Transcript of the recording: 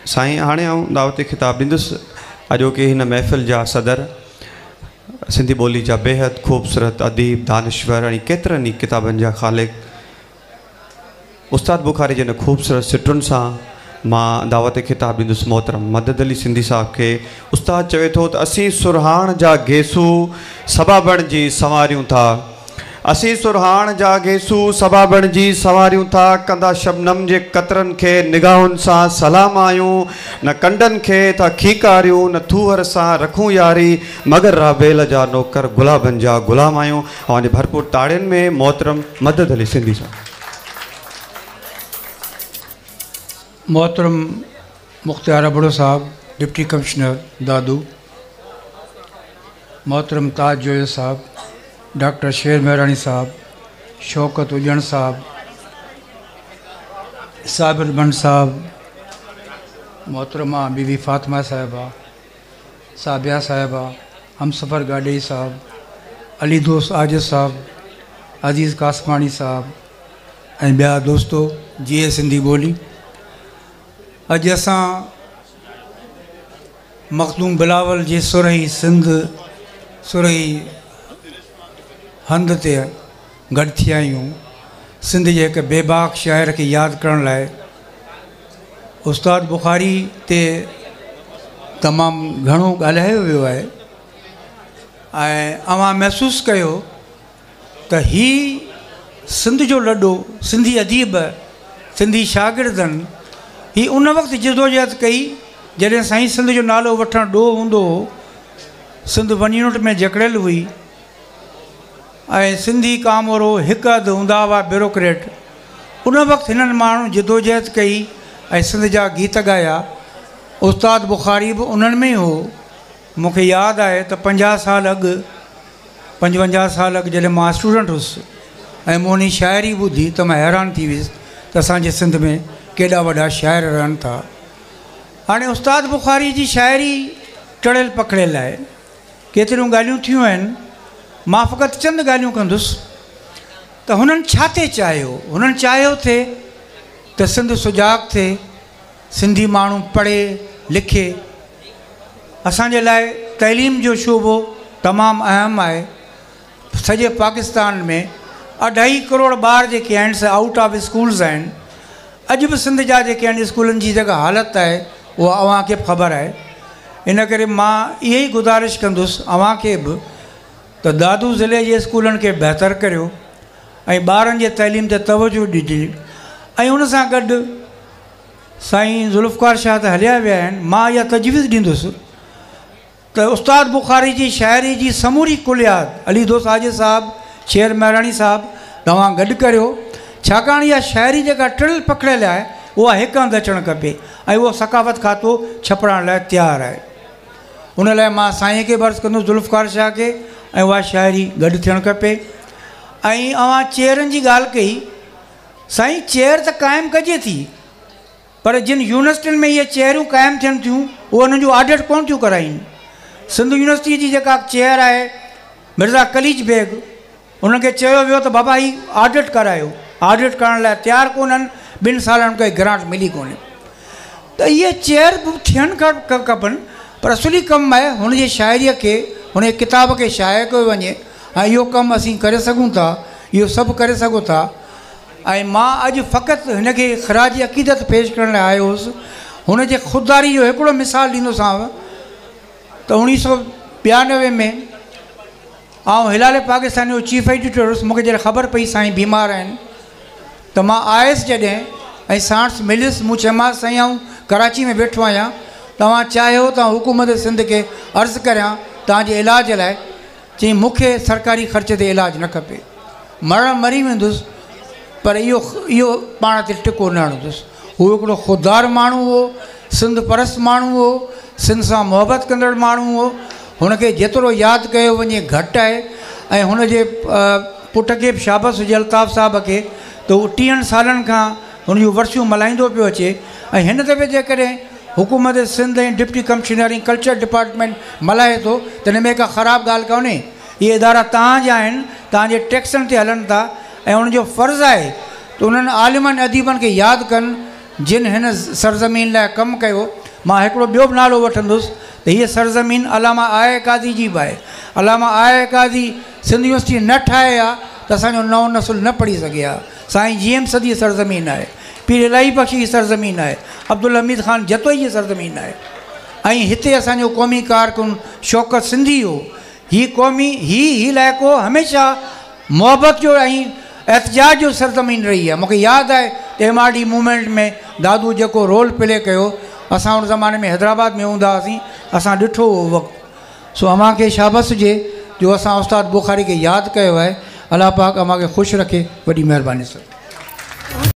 साईं हाणे आऊं दावत खिताब ॾींदुसि अॼोके हिन महफ़िल जा सदर सिंधी ॿोली जा बेहद ख़ूबसूरत अदीब दानिश्वर ऐं केतिरनि ई किताबनि जा ख़ालिक उस्ताद बुखारी जिन ख़ूबसूरत सिटुनि सां मां दावत खिताब ॾींदुसि मोहतरम मदद अली सिंधी साहब खे। उस्ताद चवे थो त असीं सुरहाण जा गेसू सबाबण जी संवारियूं था, असीं सुरहाण जा गेसू सबाबण जी संवारियूं था, कंदा शबनम जे कतरनि खे निगाहुनि सां सलाम आयूं, न कंडनि खे था खीकारियूं, न थूहर सां रखूं यारी, मगर राबेल जा नौकर गुलाबनि जा गुलाम आयूं। ऐं भरपूर ताड़ियुनि में मोहतरम मदद अली सिंधी साहब। मोहतरम मुख्तार अबड़ो साहब डिप्टी कमिश्नर दादू, मोहतरम ताज जोया साहब, डॉक्टर शेर मेहरानी साहब, शौकत उजन साहब, साबिर बंड साहब, मोहतरमा बीवी फातिमा साहिबा, साबिया साहिबा, हमसफ़र गाडेई साहब, अली दोस्त आजिज़ साहब, अज़ीज़ कासमानी साहब ऐं ॿिया दोस्तो जीए सिंधी ॿोली। अॼु असां मखदूम बिलावल जी सुरही सिंध सुरही हंध ते गॾु थी आहियूं। सिंध जे हिकु बेबाक शाइर खे यादि करण लाइ उस्ताद बुखारी ते तमामु घणो ॻाल्हायो वियो आहे ऐं अवां महसूसु कयो त हीउ सिंध जो लॾो सिंधी अदीब सिंधी शागिर्दनि ही उन वक़्तु जदोजहद कई जॾहिं साईं सिंध जो नालो वठणु ॾोह हूंदो हो, सिंध वन यूनिट में जकड़ियल हुई ऐं सिंधी कामोरो हिकु अधु हूंदा हुआ ब्यूरोक्रेट। उन वक़्तु हिननि माण्हुनि जदोजहद कई ऐं सिंध जा गीत ॻाया। उस्ताद बुखारी बि उन्हनि में ई हो। मूंखे यादि आहे त 50 साल अॻु 55 साल अॻु जॾहिं मां स्टूडेंट हुउसि ऐं मूं उन शाइरी ॿुधी त मां हैरान थी वियुसि त असांजे सिंध में केॾा वॾा शाइर रहनि था। हाणे उस्ताद बुखारी जी शाइरी टड़ियल पकड़ियल आहे, केतिरियूं ॻाल्हियूं थियूं आहिनि, मां फ़क़ति चंद ॻाल्हियूं कंदुसि त हुननि छा ते चाहियो। हुननि चाहियो थे त सिंध सुजाॻ थिए, सिंधी माण्हू पढ़े लिखे। असांजे लाइ तइलीम जो शोबो तमामु अहम आहे। सॼे पाकिस्तान में 2.5 करोड़ ॿार जेके आहिनि से आउट ऑफ स्कूल्स आहिनि। अॼु बि सिंध जा जेके आहिनि स्कूलनि जी जेका हालति आहे उहा अव्हांखे बि ख़बर आहे। इन करे मां इहा ई गुज़ारिश कंदुसि अव्हांखे बि त दादू ज़िले जे स्कूलनि खे बहितर करियो ऐं ॿारनि जे तइलीम ते तवजो ॾिजे। ऐं उन सां गॾु साईं ज़ुल्फ़कार शाह त हलिया विया आहिनि, मां इहा तजवीज़ ॾींदुसि त उस्ताद बुखारी जी शाइरी जी समूरी कुलियात अली दोस्त आजिज़ साहब, शेर मेहरानी साहब तव्हां गॾु करियो, छाकाणि इहा शाइरी जेका टिल पकड़ियल आहे उहा हिकु हंधि अचणु खपे ऐं उहो सकाफ़त खातो छपण लाइ तयारु आहे। उन लाइ मां साईं खे बर्स कंदुसि ज़ुल्फ़कार शाह खे ऐं उहा शाइरी गॾु थियणु खपे। ऐं अवां चेयरनि जी ॻाल्हि कई, साईं चेयर त क़ाइमु कजे थी, पर जिन यूनिवर्सिटियुनि में इहे चेयरूं क़ाइमु थियनि थियूं उहे उन्हनि जो ऑडिट कोन थियूं कराइनि। सिंध यूनिवर्सिटी जी जेका चेयर आहे मिर्ज़ा कलीज बेग, उनखे चयो वियो त बाबा ही ऑडिट करायो, ऑडिट करण लाइ तयारु कोन्हनि, 2 सालनि खां ग्रांट मिली कोन्हे। त इहे चेयर बि थियणु खपनि, पर असुली कमु आहे हुनजी शाइरीअ खे हुन किताब खे शाया कयो वञे ऐं इहो कमु असीं करे सघूं था, इहो सभु करे सघूं था। ऐं मां अॼु फ़क़ति हिनखे ख़राजी अक़ीदत पेश करण लाइ आयो हुउसि। हुनजे ख़ुददारी जो हिकिड़ो मिसाल ॾींदोसांव त 1992 में आउं हिलाल पाकिस्तान जो चीफ एडिटर हुउसि। मूंखे जॾहिं ख़बर पई साईं बीमार आहिनि त मां आयुसि जॾहिं ऐं साणुसि मिलियुसि। मूं चयोमांसि साईं आउं कराची में वेठो आहियां, तव्हां चाहियो त हुकूमत सिंध खे अर्ज़ु करियां तव्हांजे इलाज लाइ। चई मूंखे सरकारी ख़र्च ते इलाजु न खपे, मरी वेंदुसि, पर इहो पाण ते टिको न हणंदुसि। हू हिकिड़ो ख़ुददार माण्हू हो, सिंध परस्त माण्हू हो, सिंध सां मुहबत कंदड़ माण्हू हो। हुनखे जेतिरो यादि कयो वञे घटि आहे। ऐं हुनजे पुट खे बि शाबस हुजे अल्ताफ़ साहब खे, त उहो 30 सालनि खां हुन जूं वर्सियूं मल्हाईंदो पियो अचे। ऐं हिन दफ़े जेकॾहिं हुकूमत सिंध ऐं डिप्टी कमिश्नर ऐं कल्चर डिपार्टमेंट मल्हाए थो त हिन में का ख़राबु ॻाल्हि कोन्हे। इहे इदारा तव्हांजा आहिनि, तव्हांजे टैक्सनि ते हलनि था ऐं उनजो फ़र्ज़ु आहे त उन्हनि आलिमनि अदीबनि खे यादि कनि जिन हिन सरज़मीन लाइ कमु कयो। मां हिकिड़ो ॿियो बि नालो वठंदुसि त हीअ सरज़मीन अलामा आहे कादी जी बि आहे। अलामा आहे कादी सिंध यूनिवर्सिटी न ठाहे आहे त असांजो नओं नसुल न पढ़ी सघे हा। साईं जीएम सदी सरज़मीन आहे, पीर इलाही बख़्शी जी सरज़मीन आहे, अब्दुल हमीद ख़ान जतोई जी सरज़मीन आहे। ऐं हिते असांजो क़ौमी कारकुन शौकत सिंधी हो। हीअ क़ौमी हीअ इलाइक़ो हमेशह मुहबत जो ऐं एहतजाज जो सरज़मीन रही आहे। मूंखे यादि आहे त MRD मूवमेंट में दादू जेको रोल प्ले कयो, असां उन ज़माने में हैदराबाद में हूंदा हुआसीं, असां ॾिठो उहो वक़्तु। सो अव्हांखे शाबस हुजे जो असां उस्ताद बुखारी खे यादि कयो आहे। अलाह पाक अव्हांखे ख़ुशि रखे। वॾी महिरबानी सर।